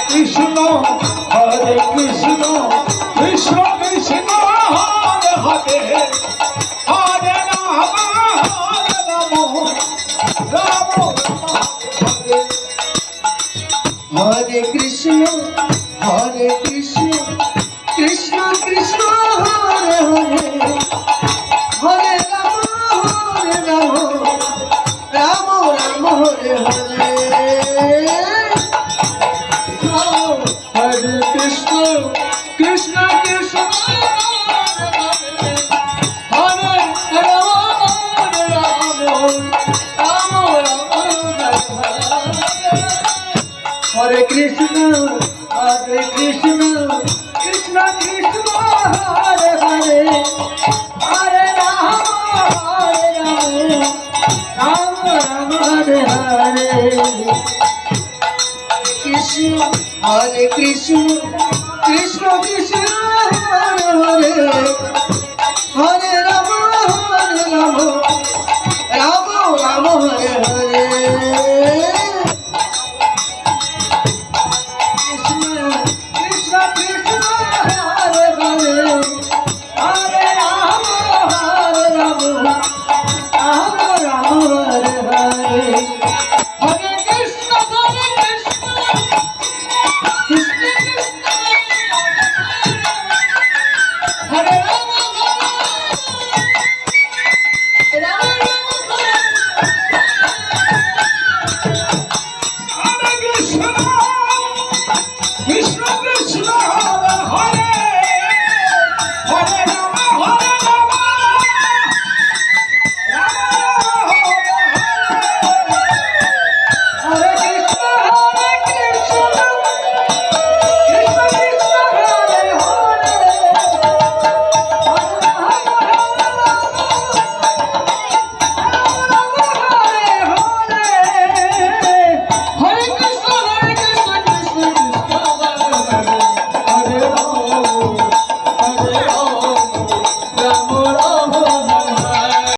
Krishna Hare Krishna Krishna Krishna Hare Hare Hare Ram Ram Hare Krishna Hare Krishna Krishna Krishna Hare Hare Hare Ram Ram Ram Hare Hare Hare Krishna Krishna Krishna Hare Ram Ram Hare Krishna Krishna Krishna Hare Hare Hare Ram Ram Ram Hare Hare Krishna Hare Krishna Krishna Krishna Hare Hare Hare Ram Ram Ram Hare Hare